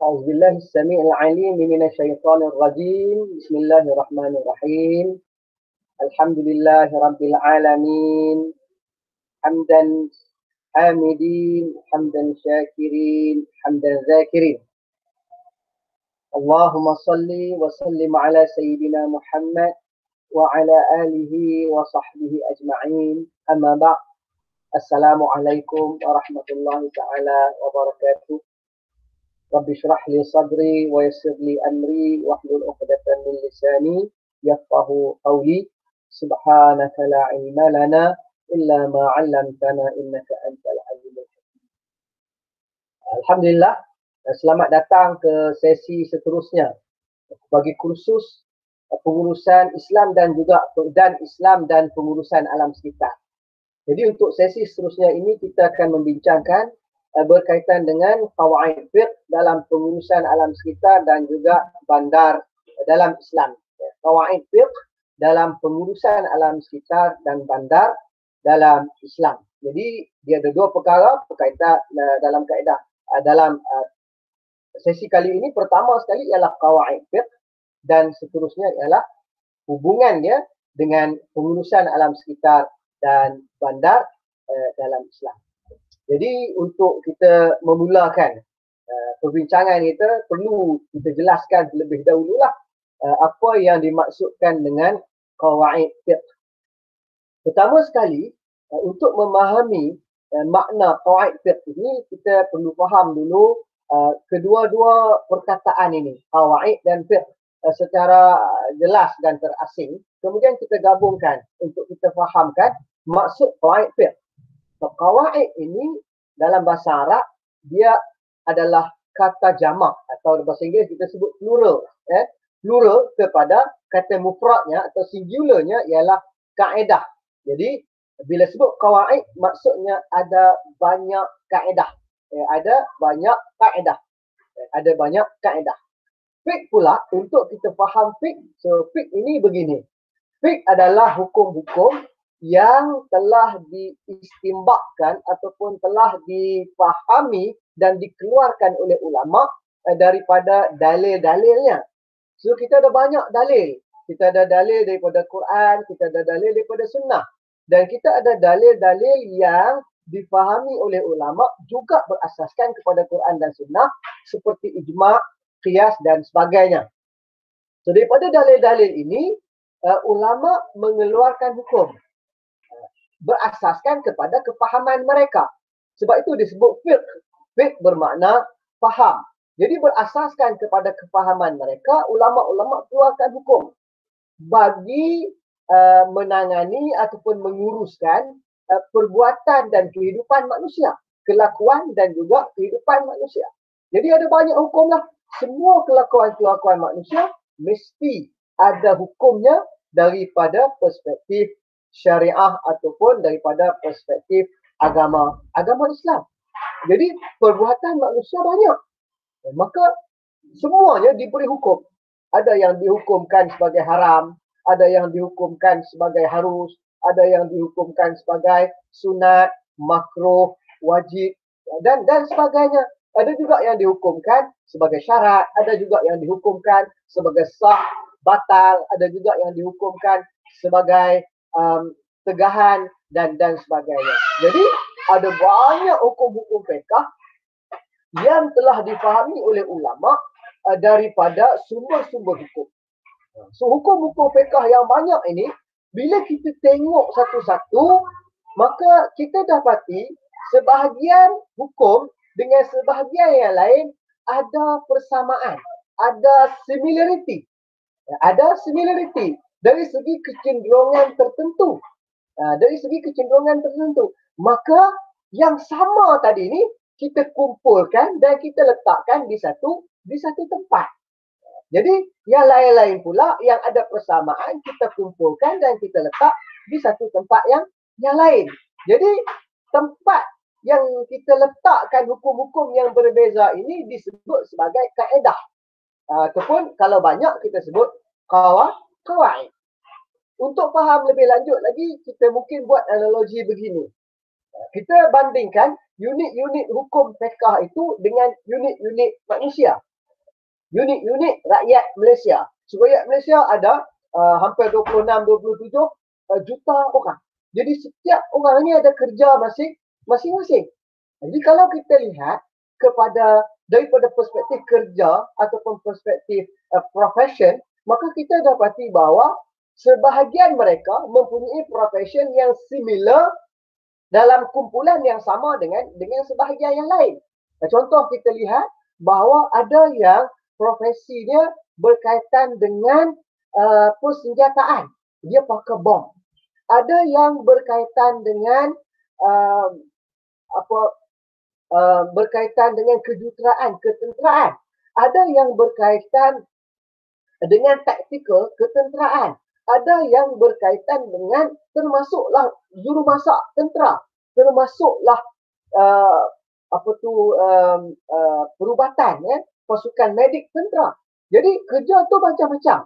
أعوذ بالله السميع العليم من الشيطان الرجيم. بسم الله الرحمن الرحيم. الحمد لله رب العالمين. حمدا حامدين، حمدا شاكرين، حمدا ذاكرين. اللهم صل وسلم على سيدنا محمد وعلى آله وصحبه أجمعين. أما بعد. السلام عليكم ورحمة الله تعالى وبركاته. رب اشرح لي صدري ويسر لي أمري واحلل عقدة من لساني يفقهوا قولي. سبحانك لا علم لنا إلا ما علمتنا إنك أنت العليم الحكيم. Alhamdulillah, selamat datang ke sesi seterusnya bagi kursus pengurusan Islam dan juga Islam dan pengurusan alam sekitar. Jadi untuk sesi seterusnya ini kita akan membincangkan berkaitan dengan qawaid fiqh dalam pengurusan alam sekitar dan juga bandar dalam Islam. Qawaid fiqh dalam pengurusan alam sekitar dan bandar dalam Islam. Jadi dia ada dua perkara berkaitan dalam kaedah. Dalam sesi kali ini pertama sekali ialah qawaid fiqh dan seterusnya ialah hubungan dia dengan pengurusan alam sekitar dan bandar dalam Islam. Jadi untuk kita memulakan perbincangan kita, perlu kita jelaskan terlebih dahululah apa yang dimaksudkan dengan qawaid fiqh. Pertama sekali, untuk memahami makna qawaid fiqh ini, kita perlu faham dulu kedua-dua perkataan ini, qawaid dan fiqh, secara jelas dan terasing. Kemudian kita gabungkan untuk kita fahamkan maksud qawaid fiqh. Qawaid ini dalam bahasa Arab dia adalah kata jamak atau bahasa Inggeris kita sebut plural. Plural kepada kata mufradnya atau singularnya ialah kaedah. Jadi bila sebut qawaid maksudnya ada banyak kaedah. Ada banyak kaedah. Ada banyak kaedah. Fiqh pula, untuk kita faham fiqh, so fiqh ini begini. Fiqh adalah hukum-hukum yang telah diistimbakkan ataupun telah difahami dan dikeluarkan oleh ulama daripada dalil-dalilnya. So kita ada banyak dalil. Kita ada dalil daripada Quran, kita ada dalil daripada sunnah. Dan kita ada dalil-dalil yang difahami oleh ulama juga berasaskan kepada Quran dan sunnah seperti ijma', qiyas dan sebagainya. So daripada dalil-dalil ini, ulama mengeluarkan hukum berasaskan kepada kefahaman mereka. Sebab itu disebut fiqh. Fiqh bermakna faham. Jadi berasaskan kepada kefahaman mereka, ulama-ulama keluarkan hukum bagi menangani ataupun menguruskan perbuatan dan kehidupan manusia, kelakuan dan juga kehidupan manusia. Jadi ada banyak hukum lah. Semua kelakuan-kelakuan manusia mesti ada hukumnya daripada perspektif syariah ataupun daripada perspektif agama Islam. Jadi perbuatan manusia banyak. Maka semuanya diberi hukum. Ada yang dihukumkan sebagai haram, ada yang dihukumkan sebagai harus, ada yang dihukumkan sebagai sunat, makruh, wajib dan sebagainya. Ada juga yang dihukumkan sebagai syarat, ada juga yang dihukumkan sebagai sah, batal, ada juga yang dihukumkan sebagai tegahan dan sebagainya. Jadi ada banyak hukum-hukum fiqh yang telah difahami oleh ulama daripada sumber-sumber hukum. So hukum-hukum fiqh yang banyak ini, bila kita tengok satu-satu, maka kita dapati sebahagian hukum dengan sebahagian yang lain ada persamaan, ada similarity. Ada similarity dari segi kecenderungan tertentu. Dari segi kecenderungan tertentu. Maka yang sama tadi ni kita kumpulkan dan kita letakkan di satu tempat. Jadi yang lain-lain pula yang ada persamaan kita kumpulkan dan kita letak di satu tempat yang lain. Jadi tempat yang kita letakkan hukum-hukum yang berbeza ini disebut sebagai kaedah. Ataupun kalau banyak kita sebut qawaid. Untuk faham lebih lanjut lagi, kita mungkin buat analogi begini. Kita bandingkan unit-unit hukum fiqh itu dengan unit-unit manusia. unit-unit rakyat Malaysia. Rakyat Malaysia ada hampir 26-27 juta orang. Jadi setiap orang ni ada kerja masing-masing. Jadi kalau kita lihat daripada perspektif kerja ataupun perspektif profession, maka kita dapati bahawa sebahagian mereka mempunyai profession yang similar dalam kumpulan yang sama dengan sebahagian yang lain. Contoh kita lihat bahawa ada yang profesinya berkaitan dengan persenjataan. Dia pakai bom. Ada yang berkaitan dengan berkaitan dengan kejuruteraan, ketenteraan. Ada yang berkaitan dengan taktikal ketenteraan. Ada yang berkaitan dengan termasuklah jurumasak tentera, termasuklah perubatan, pasukan medik tentera. Jadi kerja tu macam-macam.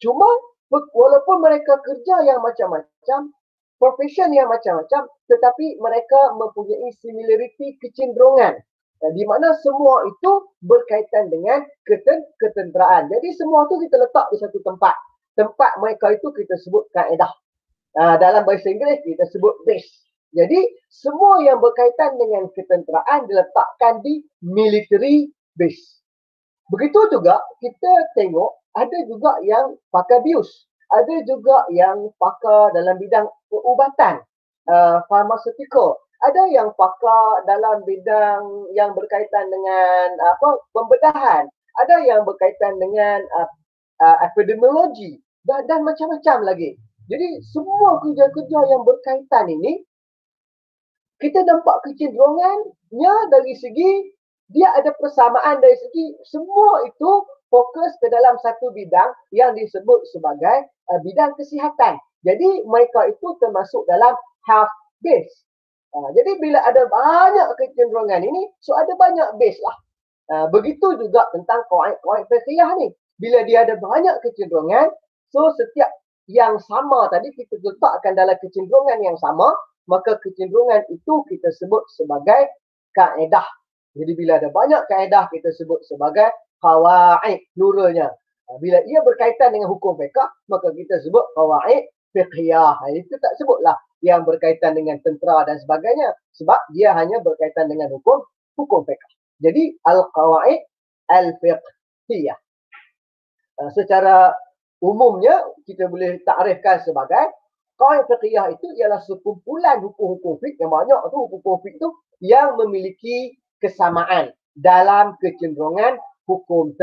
Cuma walaupun mereka kerja yang macam-macam, profession yang macam-macam, tetapi mereka mempunyai similarity kecenderungan, di mana semua itu berkaitan dengan ketenteraan. Jadi semua tu kita letak di satu tempat. Tempat mereka itu kita sebut kaedah. Dalam bahasa Inggeris kita sebut base. Jadi semua yang berkaitan dengan ketenteraan diletakkan di military base. Begitu juga kita tengok ada juga yang pakai bius. Ada juga yang pakai dalam bidang perubatan, pharmaceutical. Ada yang pakai dalam bidang yang berkaitan dengan pembedahan. Ada yang berkaitan dengan epidemiologi dan macam-macam lagi. Jadi semua kerja-kerja yang berkaitan ini kita nampak kecenderungannya dari segi dia ada persamaan dari segi semua itu fokus ke dalam satu bidang yang disebut sebagai bidang kesihatan. Jadi mereka itu termasuk dalam health base. Jadi bila ada banyak kecenderungan ini, so ada banyak base lah. Begitu juga tentang kawaid fiqhiyah ni. Bila dia ada banyak kecenderungan, so setiap yang sama tadi kita letakkan dalam kecenderungan yang sama, maka kecenderungan itu kita sebut sebagai kaedah. Jadi bila ada banyak kaedah kita sebut sebagai qawaid pluralnya. Bila ia berkaitan dengan hukum fiqh, maka kita sebut qawaid fiqhiyah. Itu tak sebutlah yang berkaitan dengan tentera dan sebagainya, sebab dia hanya berkaitan dengan hukum fiqh. Jadi al-qawaid al-fiqhiyah. Secara umumnya kita boleh takrifkan sebagai qawaid fiqhiyah itu ialah sekumpulan hukum-hukum fiqh yang banyak tu hukum fiqh tu yang memiliki kesamaan dalam kecenderungan hukum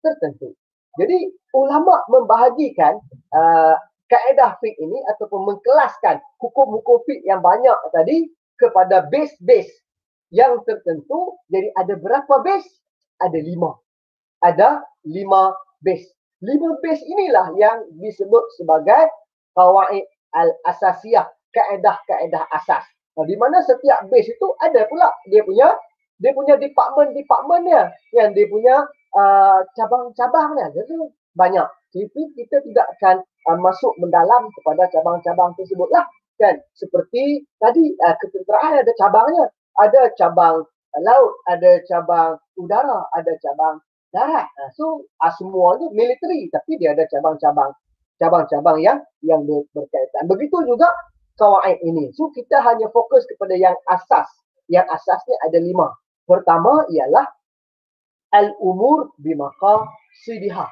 tertentu. Jadi ulama membahagikan kaedah fiqh ini ataupun mengkelaskan hukum-hukum fiqh yang banyak tadi kepada base-base yang tertentu. Jadi ada berapa base? Ada 5. Ada 5 base. 5 base inilah yang disebut sebagai qawaid al-asasiyah, kaedah-kaedah asas. Di mana setiap base itu ada pula dia punya department-departmentnya, yang dia punya cabang-cabangnya. Jadi banyak. Jadi kita tidak akan masuk mendalam kepada cabang-cabang tersebutlah, kan? Seperti tadi ketenteraan ada cabangnya, ada cabang laut, ada cabang udara, ada cabang darat. So semua itu military, tapi dia ada cabang-cabang yang berkaitan. Begitu juga kawaid ini. So kita hanya fokus kepada yang asas. Yang asasnya ada 5. Pertama ialah al-umur bimaqasidiha.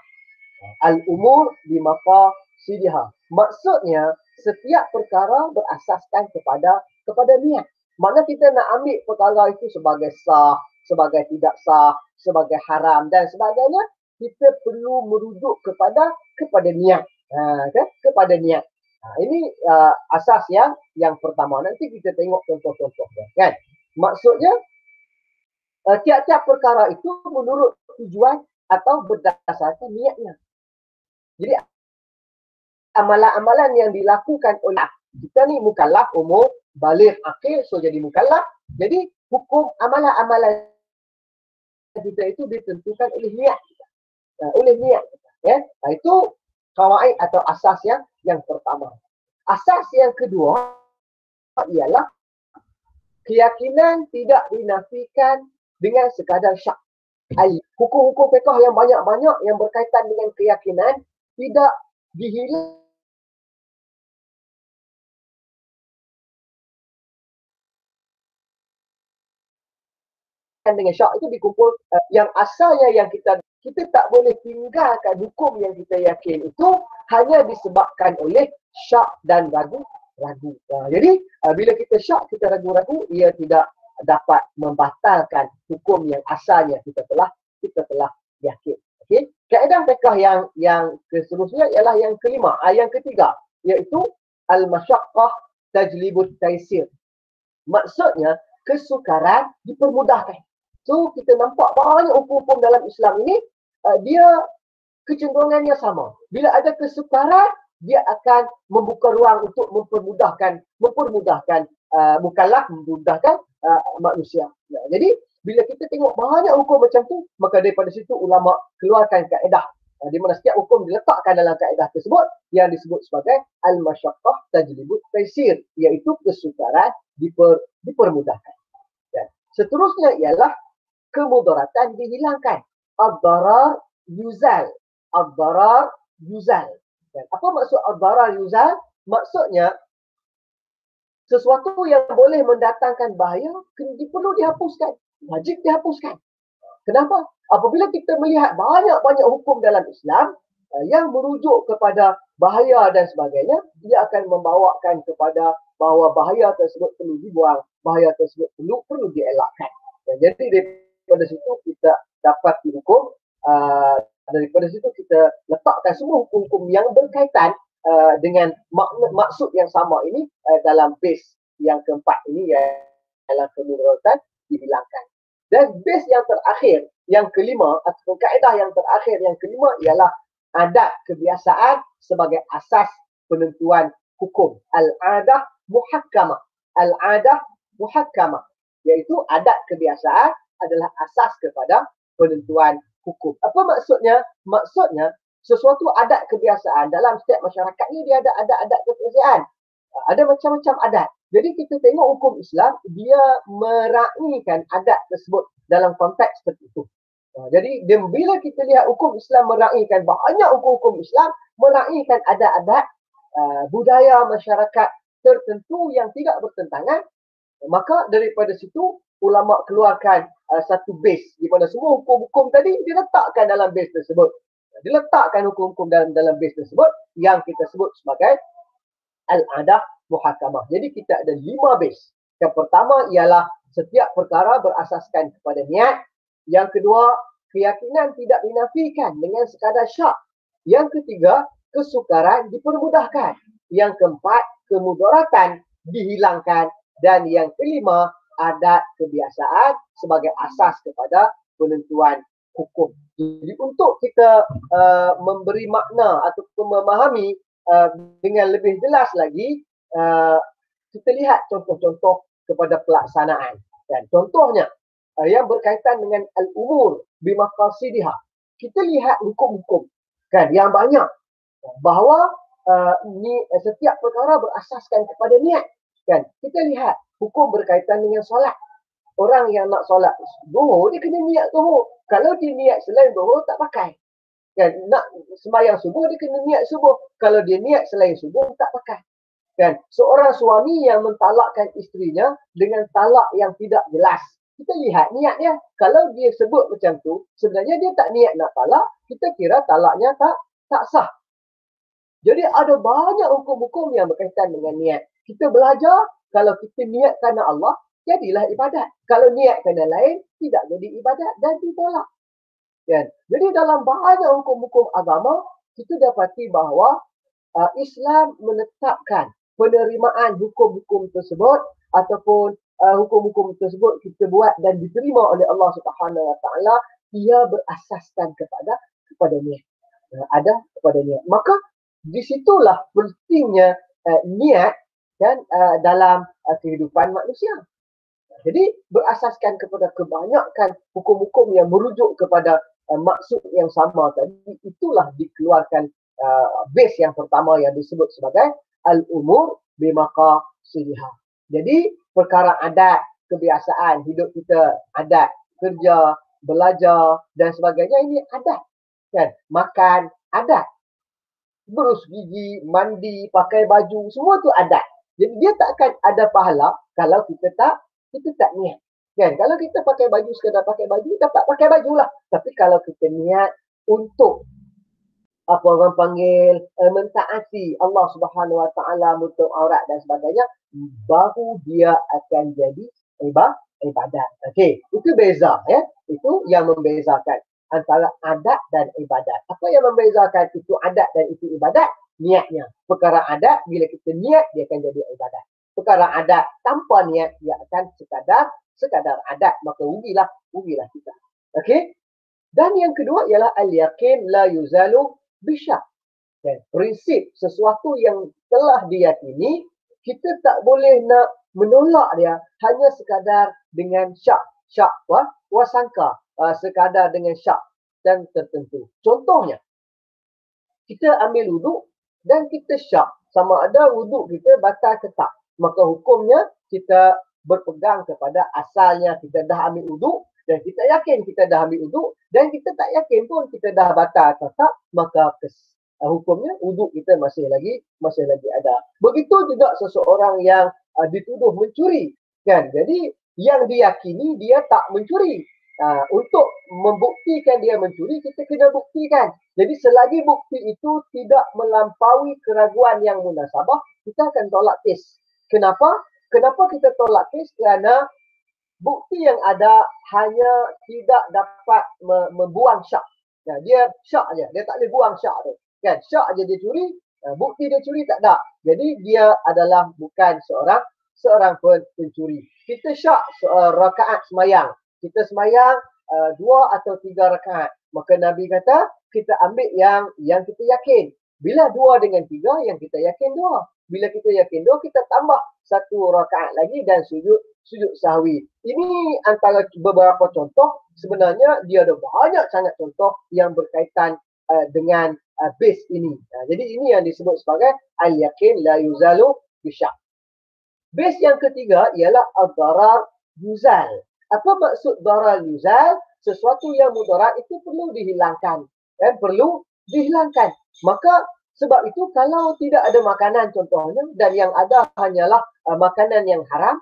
Al-umur bimaqasidiha. Maksudnya setiap perkara berasaskan kepada niat. Mana kita nak ambil perkara itu sebagai sah, sebagai tidak sah, sebagai haram dan sebagainya, kita perlu merujuk kepada niat. Kepada niat. Ini asas yang pertama. Nanti kita tengok contoh-contohnya, kan? Maksudnya tiap-tiap perkara itu menurut tujuan atau berdasarkan niatnya. Jadi amalan-amalan yang dilakukan oleh kita ni mukallaf, umur, baligh, aqil, so jadi mukallaf. Jadi hukum amalan-amalan kita itu ditentukan oleh niat kita. Oleh niat kita, ya. Itu qawaid atau asas yang pertama. Asas yang kedua ialah keyakinan tidak dinafikan dengan sekadar syak. Hukum-hukum fiqh yang banyak-banyak yang berkaitan dengan keyakinan tidak dihilangkan dengan syak, itu dikumpul yang asalnya yang kita tak boleh tinggalkan hukum yang kita yakin itu hanya disebabkan oleh syak dan ragu. Jadi bila kita syak, kita ragu-ragu, ia tidak dapat membatalkan hukum yang asalnya kita telah yakin. Okey, kaedah fiqh yang seterusnya ialah yang kelima, yang ketiga, iaitu al-masyaqqah tajlibut taisir. Maksudnya kesukaran dipermudahkan. So kita nampak banyak hukum-hukum dalam Islam ini dia kecenderungannya sama. Bila ada kesukaran, dia akan membuka ruang untuk mempermudahkan mukallaf, memudahkan manusia. Jadi bila kita tengok banyak hukum macam tu, maka daripada situ ulama keluarkan kaedah di mana setiap hukum diletakkan dalam kaedah tersebut yang disebut sebagai al-masyaqqah tajlibut taisir, iaitu kesukaran dipermudahkan. Dan seterusnya ialah kemudaratan dihilangkan. Ad-darar yuzal. Ad-darar yuzal. Dan apa maksud ad-darar yuzal? Maksudnya sesuatu yang boleh mendatangkan bahaya perlu dihapuskan. Wajib dihapuskan. Kenapa? Apabila kita melihat banyak-banyak hukum dalam Islam yang merujuk kepada bahaya dan sebagainya, dia akan membawakan kepada bahawa bahaya tersebut perlu dibuang, bahaya tersebut perlu dielakkan. Jadi daripada situ kita dapat dihukum, daripada situ kita letakkan semua hukum-hukum yang berkaitan dengan maksud yang sama ini dalam base yang keempat ini, ialah kemudaratan dihilangkan. Dan base yang terakhir, yang kelima, atau kaedah yang terakhir yang kelima ialah adat kebiasaan sebagai asas penentuan hukum. Al-adah muhakkamah. Al-adah muhakkamah, iaitu adat kebiasaan adalah asas kepada penentuan hukum. Apa maksudnya? Maksudnya sesuatu adat kebiasaan dalam setiap masyarakat ni dia ada adat-adat kebiasaan. Ada macam-macam adat. Jadi kita tengok hukum Islam, dia meraihkan adat tersebut dalam konteks seperti itu. Jadi bila kita lihat hukum Islam meraihkan, banyak hukum-hukum Islam meraihkan adat-adat budaya masyarakat tertentu yang tidak bertentangan, maka daripada situ ulama keluarkan satu base di mana semua hukum-hukum tadi diletakkan dalam base tersebut. Diletakkan hukum-hukum dalam base tersebut yang kita sebut sebagai al-adah muhakkamah. Jadi kita ada 5 base. Yang pertama ialah setiap perkara berasaskan kepada niat. Yang kedua, keyakinan tidak dinafikan dengan sekadar syak. Yang ketiga, kesukaran dipermudahkan. Yang keempat, kemudaratan dihilangkan. Dan yang kelima, adat kebiasaan sebagai asas kepada penentuan hukum. Jadi untuk kita memberi makna ataupun memahami dengan lebih jelas lagi, kita lihat contoh-contoh kepada pelaksanaan. Dan contohnya yang berkaitan dengan al-umur bimaqasidiha. Kita lihat hukum-hukum kan yang banyak bahawa setiap perkara berasaskan kepada niat. Kan? Kita lihat hukum berkaitan dengan solat. Orang yang nak solat zuhur, dia kena niat zuhur. Kalau dia niat selain zuhur, tak pakai. Kan? Nak sembahyang subuh, dia kena niat subuh. Kalau dia niat selain subuh, tak pakai. Kan? Seorang suami yang mentalakkan isterinya dengan talak yang tidak jelas, kita lihat niatnya. Kalau dia sebut macam tu, sebenarnya dia tak niat nak talak, kita kira talaknya tak sah. Jadi ada banyak hukum-hukum yang berkaitan dengan niat. Kita belajar, kalau kita niat kerana Allah, jadilah ibadat. Kalau niat kerana lain, tidak jadi ibadat dan ditolak. Kan? Jadi dalam banyak hukum-hukum agama, kita dapati bahawa Islam menetapkan penerimaan hukum-hukum tersebut ataupun hukum-hukum tersebut kita buat dan diterima oleh Allah Subhanahu Wa Taala, ia berasaskan kepada niat. Ada kepada niat. Maka di situlah pentingnya niat dan dalam kehidupan manusia. Jadi berasaskan kepada kebanyakan hukum-hukum yang merujuk kepada maksud yang sama tadi, itulah dikeluarkan base yang pertama yang disebut sebagai al-umur bimaqasidiha. Jadi perkara adat, kebiasaan hidup kita, adat, kerja, belajar dan sebagainya, ini adat. Kan? Makan, adat. Berus gigi, mandi, pakai baju, semua tu adat. Jadi dia tak akan ada pahala kalau kita tak niat. Kan? Kalau kita pakai baju sekadar pakai baju, dapat pakai bajulah. Tapi kalau kita niat untuk apa orang panggil mentaati Allah Subhanahu Wa Taala, menutup aurat dan sebagainya, baru dia akan jadi ibadat. Okey, itu beza ya. Itu yang membezakan antara adat dan ibadat. Apa yang membezakan itu adat dan itu ibadat? Niatnya. Perkara adat bila kita niat dia akan jadi ibadat. Perkara adat tanpa niat dia akan sekadar adat, maka rugilah kita. Okey? Dan yang kedua ialah al-yaqin la yuzalu bisyak. Prinsip sesuatu yang telah diyakini, kita tak boleh nak menolak dia hanya sekadar dengan syak wasangka, sekadar dengan syak dan tertentu. Contohnya, kita ambil wuduk dan kita syak sama ada wuduk kita batal ke tak. Maka hukumnya kita berpegang kepada asalnya kita dah ambil wuduk dan kita yakin kita dah ambil wuduk dan kita tak yakin pun kita dah batal atau tak, maka hukumnya wuduk kita masih lagi ada. Begitu juga seseorang yang dituduh mencuri, kan? Jadi yang diyakini dia tak mencuri. Untuk membuktikan dia mencuri, kita kena buktikan. Jadi selagi bukti itu tidak melampaui keraguan yang munasabah, kita akan tolak kes. Kenapa? Kenapa kita tolak kes? Kerana bukti yang ada hanya tidak dapat membuang syak. Dia syak je, dia tak boleh buang syak tu. Kan? Syak je dia curi, bukti dia curi tak ada. Jadi dia adalah bukan seorang pencuri. Kita syak rakaat semayang. Kita semayang 2 atau 3 rakaat. Maka Nabi kata, kita ambil yang kita yakin. Bila 2 dengan 3, yang kita yakin 2. Bila kita yakin 2, kita tambah 1 rakaat lagi dan sujud sahwi. Ini antara beberapa contoh. Sebenarnya dia ada banyak sangat contoh yang berkaitan dengan base ini. Jadi ini yang disebut sebagai al-yaqin la yuzalu bisyak. Base yang ketiga ialah ad-darar yuzal. Apa maksud darar yuzal? Sesuatu yang mudarat itu perlu dihilangkan. Perlu dihilangkan. Maka sebab itu kalau tidak ada makanan contohnya dan yang ada hanyalah makanan yang haram,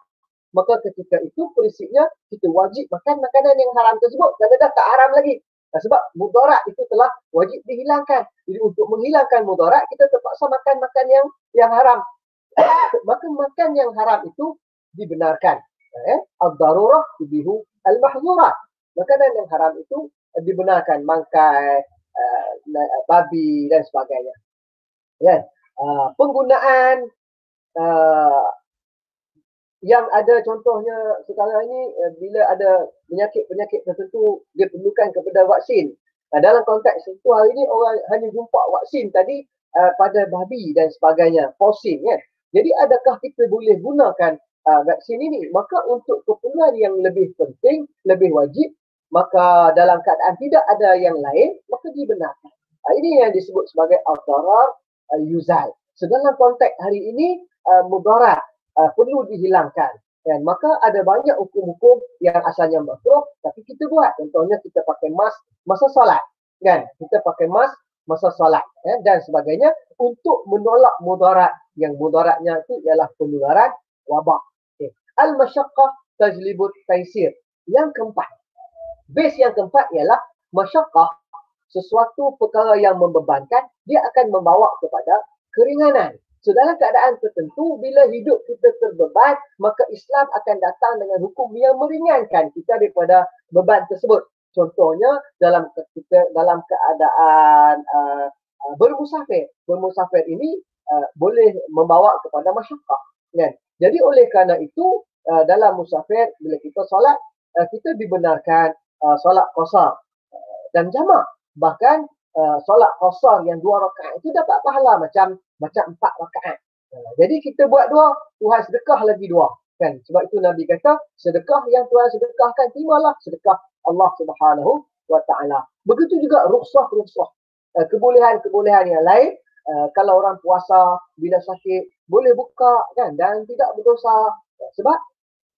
maka ketika itu prinsipnya kita wajib makan makanan yang haram tersebut kerana dah tak haram lagi. Sebab mudarat itu telah wajib dihilangkan. Jadi untuk menghilangkan mudarat kita terpaksa makan yang haram. Maka makan yang haram itu dibenarkan. Ad-darurah tubihu al-mahzurat. Makanan yang haram itu dibenarkan, mangkai, babi dan sebagainya. Penggunaan yang ada contohnya sekarang ini bila ada penyakit tertentu dia perlukan kepada vaksin. Dalam konteks itu hari ini orang hanya jumpa vaksin tadi pada babi dan sebagainya, porsin kan. Jadi adakah kita boleh gunakan vaksin ini? Maka untuk keperluan yang lebih penting, lebih wajib, maka dalam keadaan tidak ada yang lain, maka dibenarkan. Ini yang disebut sebagai ad-darar yuzal. So dalam konteks hari ini mudarat perlu dihilangkan. Dan maka ada banyak hukum-hukum yang asalnya makruh tapi kita buat. Contohnya kita pakai mask masa solat, kan? Kita pakai mask masa solat dan sebagainya untuk menolak mudarat. Yang mudaratnya itu ialah penularan wabak. Al-masyaqqah tajlibut taisir. Yang keempat. Base yang keempat ialah masyaqqah, sesuatu perkara yang membebankan, dia akan membawa kepada keringanan. So dalam keadaan tertentu, bila hidup kita terbeban, maka Islam akan datang dengan hukum yang meringankan kita daripada beban tersebut. Contohnya dalam keadaan bermusafir. Bermusafir ini boleh membawa kepada masyaqqah. Kan? Jadi oleh kerana itu, dalam musafir, bila kita solat, kita dibenarkan solat qasar dan jamak. Bahkan solat qasar yang 2 rakaat itu dapat pahala macam 4 rakaat. Jadi kita buat 2, Tuhan sedekah lagi 2. Kan? Sebab itu Nabi kata, sedekah yang Tuhan sedekahkan, terimalah sedekah Allah Subhanahu Wa Taala. Begitu juga rukhsah-rukhsah. Kebolehan-kebolehan yang lain, kalau orang puasa bila sakit boleh buka kan dan tidak berdosa. Sebab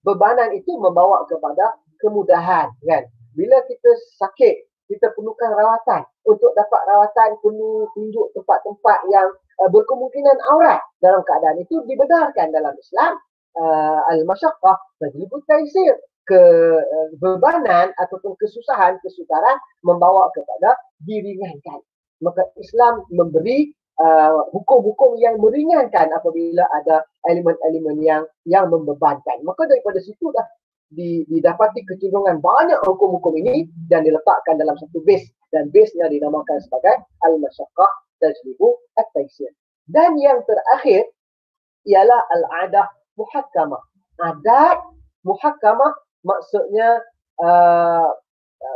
bebanan itu membawa kepada kemudahan kan. bila kita sakit, kita perlukan rawatan. Untuk dapat rawatan perlu tunjuk tempat-tempat yang berkemungkinan aurat. Dalam keadaan itu dibenarkan dalam Islam, al-masyaqqah tajlibu taysir, kebebanan ataupun kesusahan, kesukaran membawa kepada diringankan. Maka Islam memberi hukum-hukum yang meringankan apabila ada elemen-elemen yang membebankan. Maka daripada situ dah didapati kecenderungan banyak hukum-hukum ini dan diletakkan dalam satu base, dan base-nya dinamakan sebagai al-masyaqqah tajlibu at-taysir. Dan yang terakhir ialah al-adah muhakkamah. Adat muhakkamah maksudnya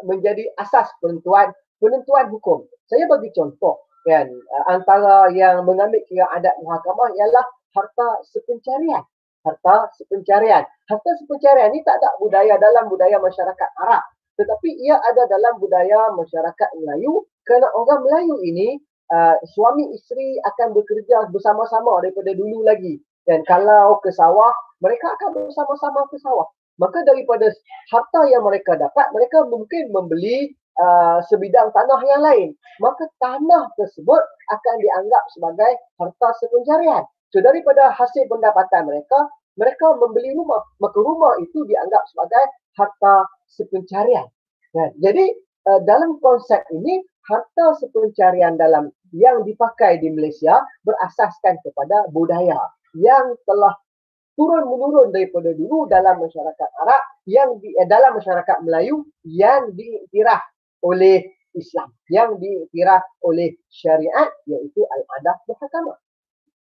menjadi asas penentuan hukum. Saya bagi contoh, kan, antara yang mengambil kira adat muhakkamah ialah harta sepencarian. Harta sepencarian. Harta sepencarian ini tak ada budaya dalam budaya masyarakat Arab, tetapi ia ada dalam budaya masyarakat Melayu, kerana orang Melayu ini suami isteri akan bekerja bersama-sama daripada dulu lagi. Dan kalau ke sawah, mereka akan bersama-sama ke sawah. Maka daripada harta yang mereka dapat, mereka mungkin membeli sebidang tanah yang lain. Maka tanah tersebut akan dianggap sebagai harta sepencarian. So daripada hasil pendapatan mereka, mereka membeli rumah. Maka rumah itu dianggap sebagai harta sepencarian. Jadi dalam konsep ini, harta sepencarian dalam yang dipakai di Malaysia berasaskan kepada budaya yang telah turun-menurun daripada dulu dalam masyarakat Arab, dalam masyarakat Melayu yang diiktiraf oleh Islam, yang diiktiraf oleh syariat, iaitu al-adah muhakkamah.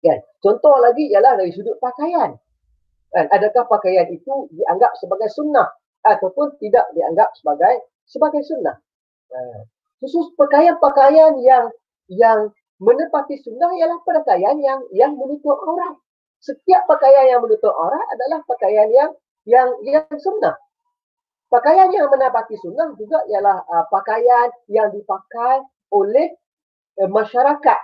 Kan? Contoh lagi ialah dari sudut pakaian. Kan? Adakah pakaian itu dianggap sebagai sunnah ataupun tidak dianggap sebagai sunnah? Khusus pakaian-pakaian yang menepati sunnah ialah pakaian yang menutup aurat. Setiap pakaian yang menutup aurat adalah pakaian yang sunnah. Pakaian yang menepati sunnah juga ialah pakaian yang dipakai oleh masyarakat,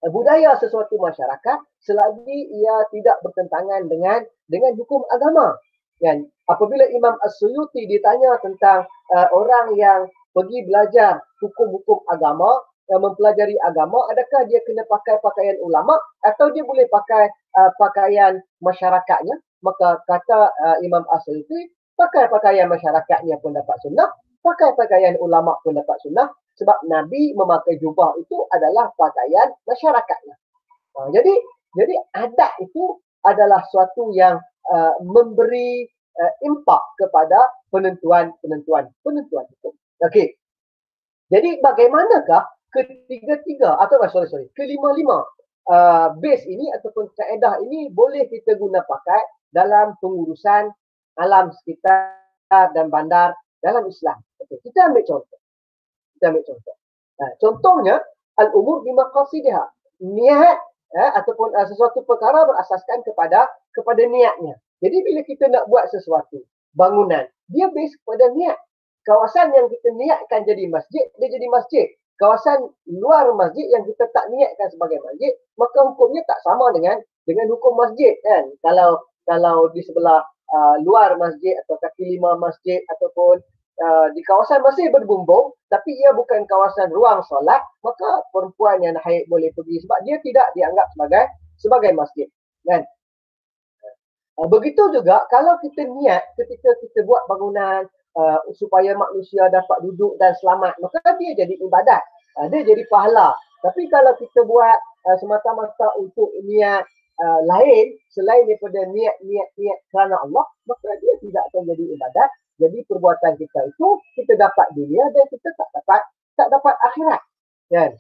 budaya sesuatu masyarakat, selagi ia tidak bertentangan dengan hukum agama. Dan apabila Imam As-Suyuti ditanya tentang orang yang pergi belajar hukum-hukum agama, mempelajari agama, adakah dia kena pakai pakaian ulama atau dia boleh pakai pakaian masyarakatnya? Maka kata Imam As-Suyuti, pakai pakaian masyarakatnya pun dapat sunnah, pakai pakaian ulama pun dapat sunnah, sebab Nabi memakai jubah itu adalah pakaian masyarakatnya. Jadi adat itu adalah suatu yang memberi impak kepada penentuan hukum. Okey. Jadi bagaimanakah kelima-lima base ini ataupun kaedah ini boleh kita guna pakai dalam pengurusan alam sekitar dan bandar dalam Islam? Okay. Kita ambil contoh. Contohnya, al-umur bimaqasidiha. Niat ataupun sesuatu perkara berasaskan kepada niatnya. Jadi bila kita nak buat sesuatu, bangunan, dia base kepada niat. Kawasan yang kita niatkan jadi masjid, dia jadi masjid. Kawasan luar masjid yang kita tak niatkan sebagai masjid, maka hukumnya tak sama dengan hukum masjid, kan? Kalau di sebelah luar masjid atau kaki lima masjid ataupun di kawasan masih berbumbung, tapi ia bukan kawasan ruang solat, maka perempuan yang haid boleh pergi sebab dia tidak dianggap sebagai masjid, kan? Begitu juga kalau kita niat ketika kita buat bangunan supaya manusia dapat duduk dan selamat, maka dia jadi ibadat, dia jadi pahala. Tapi kalau kita buat semata-mata untuk niat lain selain daripada niat kerana Allah, maka dia tidak akan jadi ibadat. Jadi perbuatan kita itu kita dapat dunia dan kita tak dapat akhirat, kan?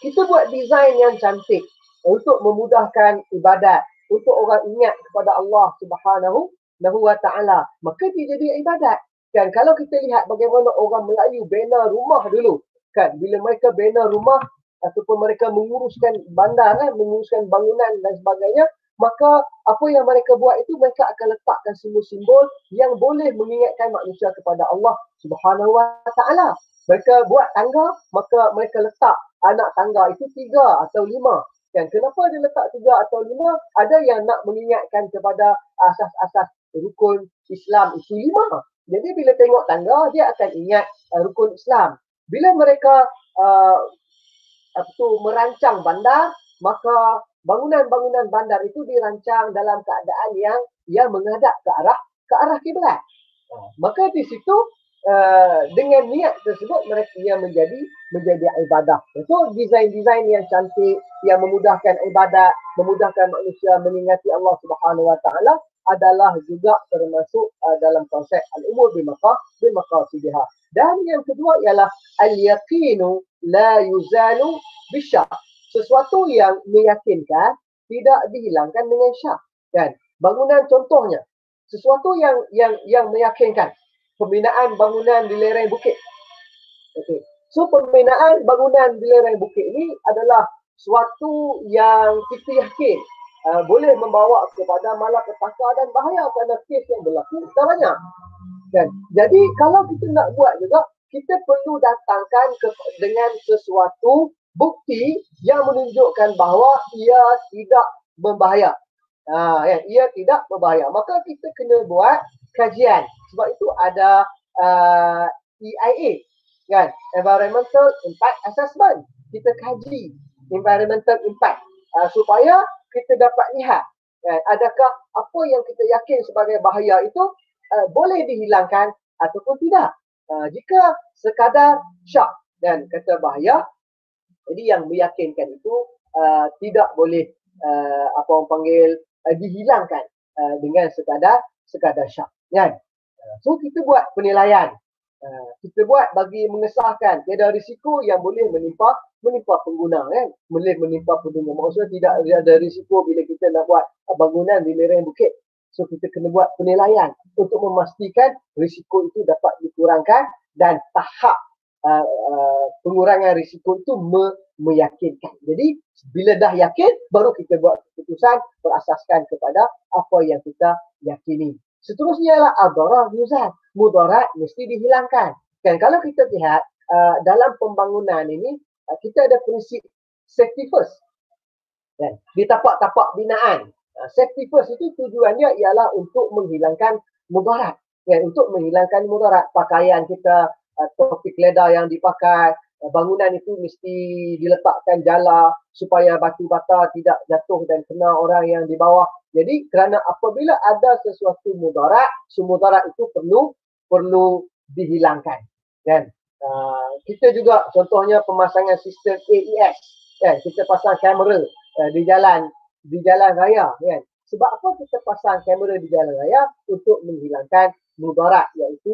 Kita buat desain yang cantik untuk memudahkan ibadat, untuk orang ingat kepada Allah Subhanahu wa Ta'ala, maka dia jadi ibadat. Kan, kalau kita lihat bagaimana orang Melayu bina rumah dulu, kan, bila mereka bina rumah ataupun mereka menguruskan bandar, menguruskan bangunan dan sebagainya, maka apa yang mereka buat itu, mereka akan letakkan simbol-simbol yang boleh mengingatkan manusia kepada Allah Subhanahu wa Ta'ala. Mereka buat tangga, maka mereka letak anak tangga itu 3 atau 5. Dan kenapa dia letak 3 atau 5? Ada yang nak mengingatkan kepada asas-asas rukun Islam itu 5. Jadi bila tengok tangga, dia akan ingat rukun Islam. Bila mereka merancang bandar, maka bangunan-bangunan bandar itu dirancang dalam keadaan yang menghadap ke arah kiblat. Maka di situ dengan niat tersebut mereka menjadi ibadah. So desain-desain yang cantik yang memudahkan ibadat, memudahkan manusia mengingati Allah Subhanahu Wa Taala adalah juga termasuk dalam konsep al-umur bimaqasidiha. Dan yang kedua ialah al-yaqinu la yuzalu bisyak. Sesuatu yang meyakinkan tidak dihilangkan dengan syak. Kan? Bangunan contohnya, sesuatu yang meyakinkan, pembinaan bangunan di lereng bukit. Okay. So pembinaan bangunan di lereng bukit ini adalah suatu yang kita yakin boleh membawa kepada malapetaka dan bahaya kerana kes yang berlaku tak banyak. Kan? Jadi kalau kita nak buat juga, kita perlu datangkan dengan sesuatu bukti yang menunjukkan bahawa ia tidak berbahaya. Ia tidak berbahaya. Maka kita kena buat kajian. Sebab itu ada EIA, kan? Environmental Impact Assessment. Kita kaji environmental impact supaya kita dapat lihat adakah apa yang kita yakin sebagai bahaya itu boleh dihilangkan ataupun tidak. Jika sekadar syak dan kata bahaya, jadi yang meyakinkan itu tidak boleh apa orang panggil dihilangkan dengan sekadar syak, kan? So kita buat penilaian, kita buat bagi mengesahkan tiada risiko yang boleh menimpa pengguna, kan? Boleh menimpa pengguna. Maksudnya tidak ada risiko bila kita nak buat bangunan di lereng bukit. So kita kena buat penilaian untuk memastikan risiko itu dapat dikurangkan dan tahap pengurangan risiko itu meyakinkan. Jadi bila dah yakin, baru kita buat keputusan berasaskan kepada apa yang kita yakini. Seterusnya ialah ad-darar yuzal. Mudarat mesti dihilangkan. Kan kalau kita lihat dalam pembangunan ini, kita ada prinsip safety first. Kan? Di tapak-tapak binaan. Safety first itu tujuannya ialah untuk menghilangkan mudarat. Kan? Untuk menghilangkan mudarat. Pakaian kita, topik leather yang dipakai, bangunan itu mesti diletakkan jala supaya batu bata tidak jatuh dan kena orang yang di bawah. Jadi kerana apabila ada sesuatu mudarat, mudarat itu perlu dihilangkan. Kan? Kita juga contohnya pemasangan sistem AES. Kan? Kita pasang kamera di jalan raya. Kan? Sebab apa kita pasang kamera di jalan raya? Untuk menghilangkan mudarat, iaitu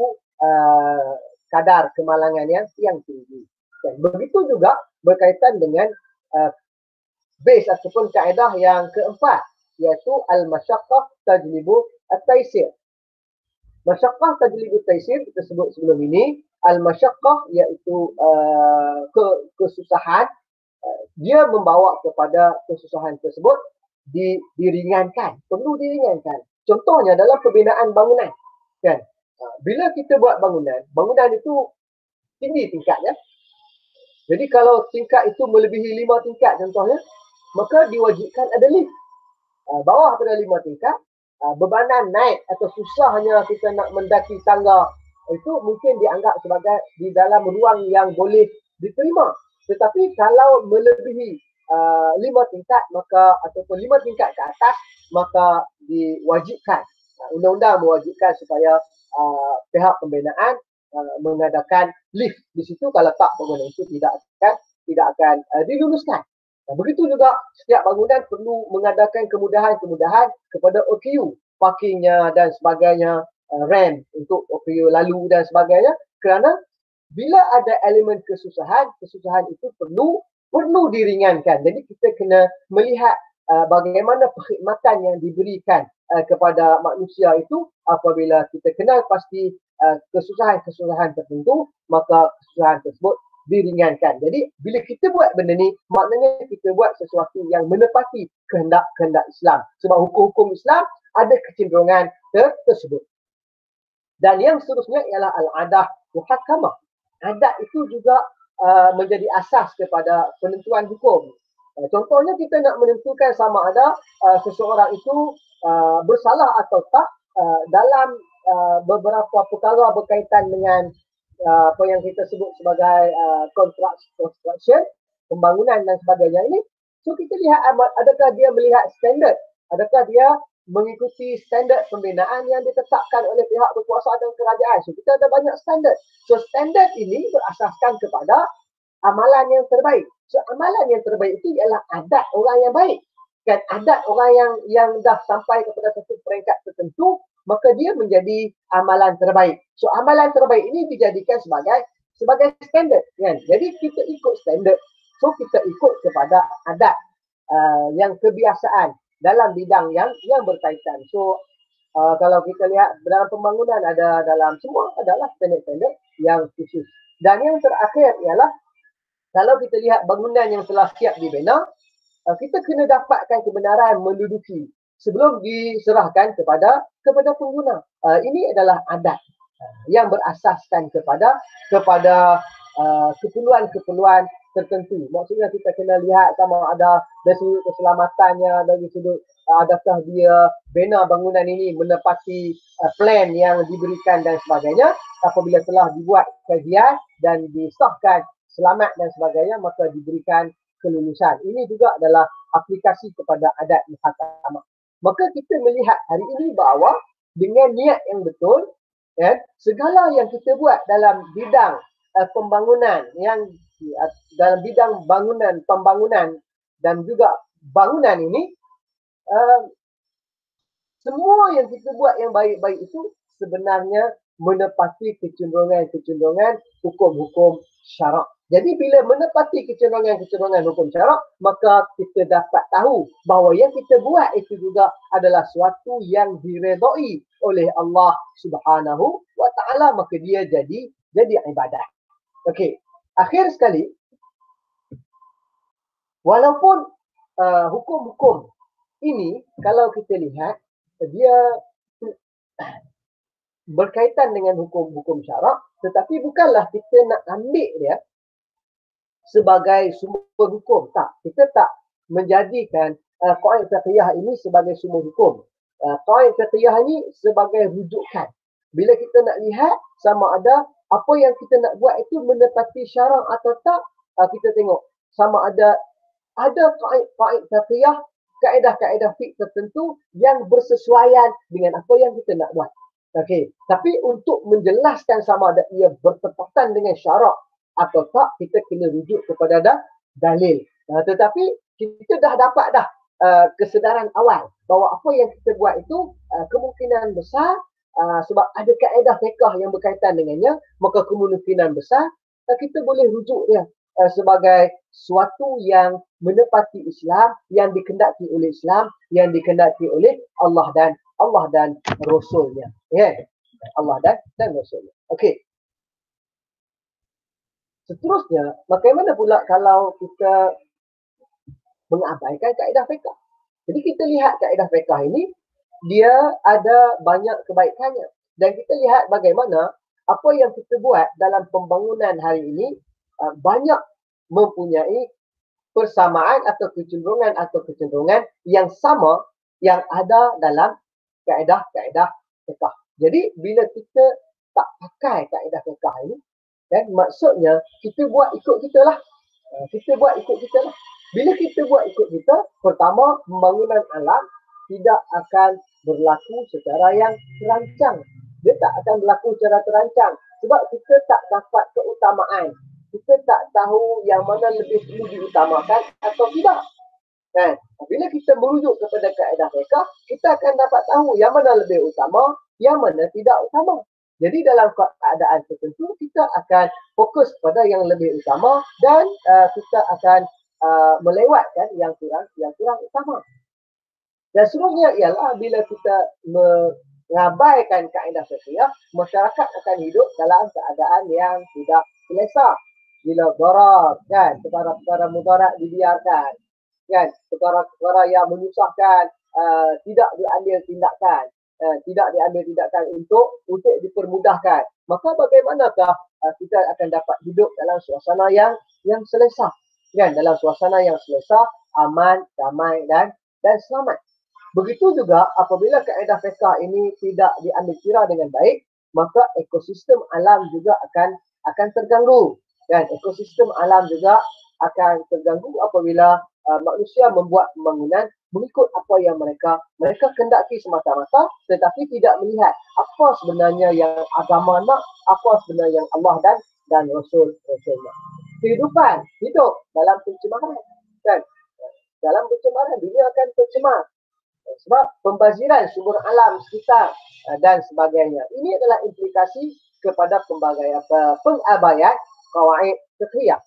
kadar kemalangan yang tinggi. Dan begitu juga berkaitan dengan base ataupun kaedah yang keempat, iaitu al-masyaqqah tajlibu at-taysir. Masyaqqah tajlibu at-taysir kita sebut sebelum ini. Al-masyaqqah iaitu kesusahan, dia membawa kepada kesusahan tersebut diringankan, perlu diringankan. Contohnya dalam pembinaan bangunan, kan? Bila kita buat bangunan itu tinggi tingkatnya. Jadi kalau tingkat itu melebihi 5 tingkat contohnya, maka diwajibkan ada lift. Bawah pada 5 tingkat, bebanan naik atau susahnya kita nak mendaki tangga, itu mungkin dianggap sebagai di dalam ruang yang boleh diterima. Tetapi kalau melebihi 5 tingkat maka ataupun 5 tingkat ke atas, maka diwajibkan. Undang-undang mewajibkan supaya pihak pembinaan mengadakan lift di situ. Kalau tak, bangunan itu tidak akan diluluskan. Begitu juga setiap bangunan perlu mengadakan kemudahan-kemudahan kepada OKU, parkingnya dan sebagainya, ramp untuk OKU lalu dan sebagainya. Kerana bila ada elemen kesusahan itu perlu diringankan. Jadi kita kena melihat bagaimana perkhidmatan yang diberikan kepada manusia itu. Apabila kita kenal pasti kesusahan-kesusahan tertentu, maka kesusahan tersebut diringankan. Jadi bila kita buat benda ni, maknanya kita buat sesuatu yang menepati kehendak Islam. Sebab hukum-hukum Islam ada kecenderungan tersebut. Dan yang seterusnya ialah al-adah muhakkamah. Adat itu juga menjadi asas kepada penentuan hukum. Contohnya kita nak menentukan sama ada seseorang itu bersalah atau tak dalam beberapa perkara berkaitan dengan apa yang kita sebut sebagai construction, pembangunan dan sebagainya ini. So kita lihat adakah dia melihat standard, adakah dia mengikuti standard pembinaan yang ditetapkan oleh pihak berkuasa dan kerajaan. So kita ada banyak standard. So standard ini berasaskan kepada amalan yang terbaik. So amalan yang terbaik itu ialah adat orang yang baik. Kan adat orang yang dah sampai kepada satu peringkat tertentu, maka dia menjadi amalan terbaik. So amalan terbaik ini dijadikan sebagai standard, kan? Jadi kita ikut standard. So kita ikut kepada adat yang kebiasaan dalam bidang yang berkaitan. So kalau kita lihat dalam pembangunan ada dalam semua adalah standard-standard yang khusus. Dan yang terakhir ialah kalau kita lihat bangunan yang telah siap dibina, kita kena dapatkan kebenaran menduduki sebelum diserahkan kepada pengguna. Ini adalah adat yang berasaskan kepada keperluan tertentu. Maksudnya kita kena lihat sama ada dari sudut keselamatannya, dari sudut adakah dia bina bangunan ini menepati plan yang diberikan dan sebagainya. Apabila telah dibuat kajian dan disahkan selamat dan sebagainya, maka diberikan kelulusan. Ini juga adalah aplikasi kepada adat mahkamah. Maka kita melihat hari ini bahawa dengan niat yang betul, segala yang kita buat dalam bidang pembangunan, yang dalam bidang pembangunan dan juga bangunan ini, semua yang kita buat yang baik-baik itu sebenarnya menepati kecenderungan hukum-hukum syarak. Jadi bila menepati kecenderungan hukum syarak, maka kita dapat tahu bahawa yang kita buat itu juga adalah suatu yang diredai oleh Allah Subhanahu wa Ta'ala, maka dia jadi ibadat. Okey, akhir sekali, walaupun hukum-hukum ini kalau kita lihat dia berkaitan dengan hukum-hukum syarak, tetapi bukanlah kita nak ambil dia sebagai sumber hukum. Tak, kita tak menjadikan qaid fiqhiyah ini sebagai sumber hukum. Qaid fiqhiyah ini sebagai rujukan. Bila kita nak lihat sama ada apa yang kita nak buat itu menepati syarak atau tak, kita tengok sama ada qaid fiqhiyah, kaedah-kaedah fiqh tertentu yang bersesuaian dengan apa yang kita nak buat. Okey, tapi untuk menjelaskan sama ada ia bertepatan dengan syarak atau tak, kita kena rujuk kepada dalil. Tetapi kita dah dapat kesedaran awal bahawa apa yang kita buat itu kemungkinan besar sebab ada kaedah fiqh yang berkaitan dengannya, maka kemungkinan besar kita boleh rujuk dia sebagai suatu yang menepati Islam, yang dikendaki oleh Islam, yang dikendaki oleh Allah dan Rasulnya. Allah dan Rasulnya. Okey. Seterusnya, bagaimana pula kalau kita mengabaikan kaedah fiqh? Jadi kita lihat kaedah fiqh ini, dia ada banyak kebaikannya. Dan kita lihat bagaimana apa yang kita buat dalam pembangunan hari ini banyak mempunyai persamaan atau kecenderungan yang sama yang ada dalam kaedah-kaedah fiqh. Jadi bila kita tak pakai kaedah fiqh ini, maksudnya kita buat ikut kita lah. Bila kita buat ikut kita, pertama pembangunan alam tidak akan berlaku secara yang terancang. Dia tak akan berlaku secara terancang sebab kita tak dapat keutamaan. Kita tak tahu yang mana lebih perlu diutamakan atau tidak. Bila kita merujuk kepada kaedah fiqh, kita akan dapat tahu yang mana lebih utama, yang mana tidak utama. Jadi dalam keadaan tertentu, kita akan fokus pada yang lebih utama dan kita akan melewatkan yang kurang utama. Dan seterusnya ialah bila kita mengabaikan kaedah fiqhiyah, masyarakat akan hidup dalam keadaan yang tidak selesa. Bila darar, perkara-perkara mudarat dibiarkan, perkara-perkara yang menyusahkan tidak diambil tindakan untuk dipermudahkan, maka bagaimanakah kita akan dapat hidup dalam suasana yang selesa, dalam suasana yang selesa, aman, damai dan selamat. Begitu juga apabila kaedah fiqh ini tidak diambil kira dengan baik, maka ekosistem alam juga akan terganggu. Dan ekosistem alam juga akan terganggu apabila manusia membuat pembangunan mengikut apa yang mereka kendaki semata-mata, tetapi tidak melihat apa sebenarnya yang agama nak, apa sebenarnya yang Allah dan Rasul nak. Kehidupan hidup dalam pencemaran, kan? Dalam pencemaran dunia akan tercemar sebab pembaziran sumber alam sekitar dan sebagainya. Ini adalah implikasi kepada pengabaian qawaid fiqhiyah.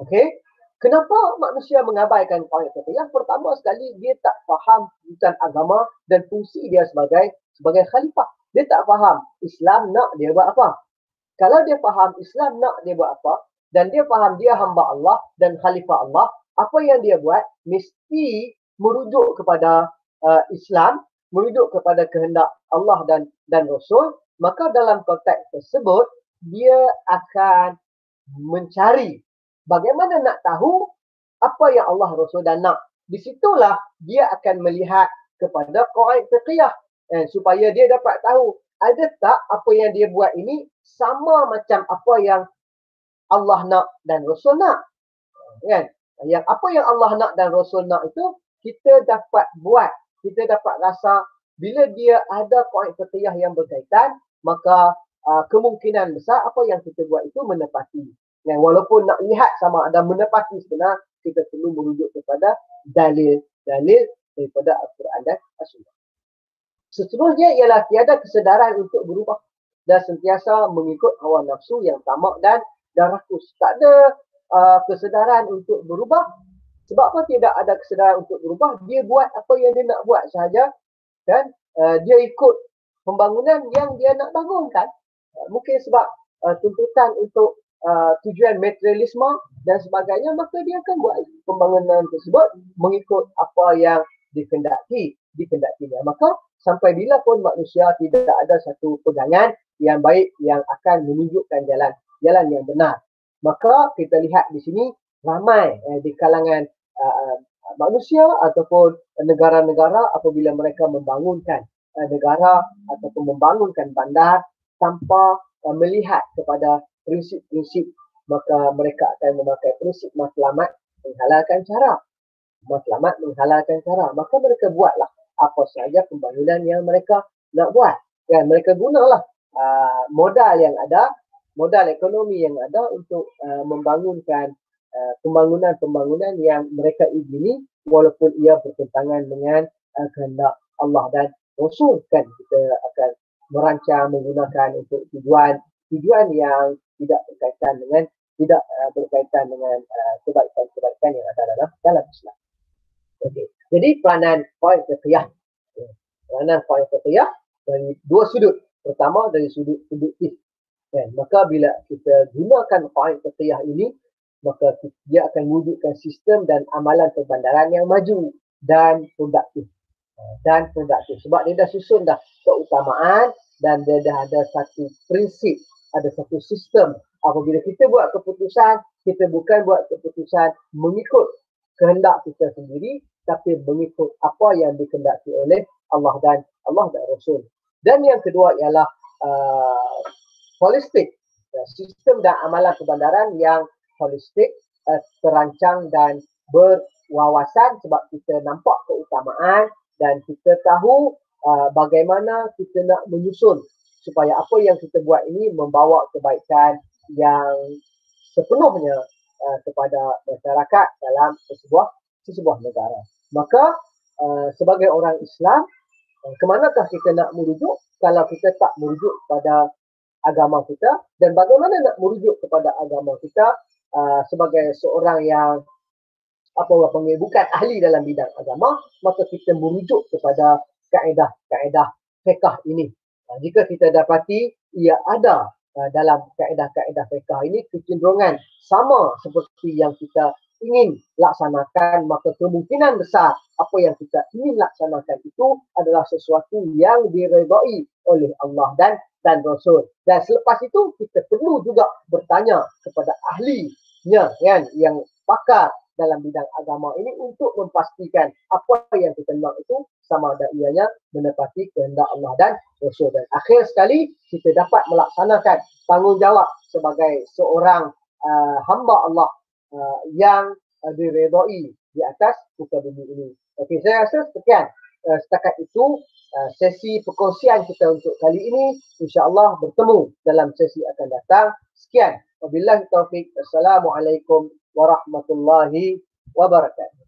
Okey, kenapa manusia mengabaikan qawaid fiqhiyah? Pertama sekali, dia tak faham bukan agama dan fungsi dia sebagai khalifah. Dia tak faham Islam nak dia buat apa. Kalau dia faham Islam nak dia buat apa, dan dia faham dia hamba Allah dan khalifah Allah, apa yang dia buat mesti merujuk kepada Islam, merujuk kepada kehendak Allah dan Rasul. Maka dalam konteks tersebut, dia akan mencari bagaimana nak tahu apa yang Allah Rasul dan nak. Di situlah dia akan melihat kepada qawaid fiqhiyah supaya dia dapat tahu ada tak apa yang dia buat ini sama macam apa yang Allah nak dan Rasul nak. Kan? Yang apa yang Allah nak dan Rasul nak itu kita dapat buat, kita dapat rasa bila dia ada qawaid fiqhiyah yang berkaitan, maka kemungkinan besar apa yang kita buat itu menepati. Yang walaupun nak lihat sama ada menepati sebenar, kita perlu merujuk kepada dalil-dalil daripada Al-Quran dan As-Sunnah. Seterusnya ialah tiada kesedaran untuk berubah dan sentiasa mengikut hawa nafsu yang tamak dan rakus. Tak ada kesedaran untuk berubah. Sebab apa tidak ada kesedaran untuk berubah? Dia buat apa yang dia nak buat sahaja, kan? Dia ikut pembangunan yang dia nak bangunkan. Mungkin sebab tuntutan untuk tujuan materialisme dan sebagainya, maka dia akan buat pembangunan tersebut mengikut apa yang dikendaki. Maka sampai bila pun manusia tidak ada satu pegangan yang baik yang akan menunjukkan jalan yang benar, maka kita lihat di sini ramai di kalangan manusia ataupun negara-negara apabila mereka membangunkan negara ataupun membangunkan bandar tanpa melihat kepada prinsip-prinsip, maka mereka akan memakai prinsip matlamat menghalalkan cara. Maka mereka buatlah apa sahaja pembangunan yang mereka nak buat. Dan mereka gunalah modal yang ada, modal ekonomi yang ada untuk membangunkan pembangunan yang mereka izini walaupun ia bertentangan dengan kehendak Allah dan Rasul. Kan kita akan merancang menggunakan untuk tujuan yang tidak berkaitan dengan kebaikan yang ada dalam Islam. Okey. Jadi peranan qawaid fiqhiyah. Dari dua sudut. Pertama dari sudut produktif. Maka bila kita gunakan qawaid fiqhiyah ini, maka dia akan wujudkan sistem dan amalan perbandaran yang maju dan produktif. Sebab dia dah susun dah keutamaan dan dia dah ada satu prinsip, ada satu sistem. Apabila kita buat keputusan, kita bukan buat keputusan mengikut kehendak kita sendiri, tapi mengikut apa yang dikehendaki oleh Allah dan Rasul. Dan yang kedua ialah holistik, sistem dan amalan perbandaran yang holistik, terancang dan berwawasan, sebab kita nampak keutamaan dan kita tahu bagaimana kita nak menyusun supaya apa yang kita buat ini membawa kebaikan yang sepenuhnya kepada masyarakat dalam sebuah negara. Maka sebagai orang Islam, kemanakah kita nak merujuk kalau kita tak merujuk pada agama kita? Dan bagaimana nak merujuk kepada agama kita sebagai seorang yang bukan ahli dalam bidang agama? Maka kita merujuk kepada kaedah fiqh ini. Jika kita dapati ia ada dalam kaedah-kaedah fiqh ini kecenderungan sama seperti yang kita ingin laksanakan, maka kemungkinan besar apa yang kita ingin laksanakan itu adalah sesuatu yang diredai oleh Allah dan Rasul. Dan selepas itu kita perlu juga bertanya kepada ahlinya, kan, yang pakar dalam bidang agama ini untuk memastikan apa yang kita nak itu sama ada ianya menepati kehendak Allah dan Rasul. Dan akhir sekali, kita dapat melaksanakan tanggungjawab sebagai seorang hamba Allah yang diredai di atas muka bumi ini. Okey, saya rasa sekian setakat itu sesi perkongsian kita untuk kali ini. InsyaAllah bertemu dalam sesi akan datang. Sekian. Wabillahi taufiq. Assalamualaikum warahmatullahi wabarakatuh.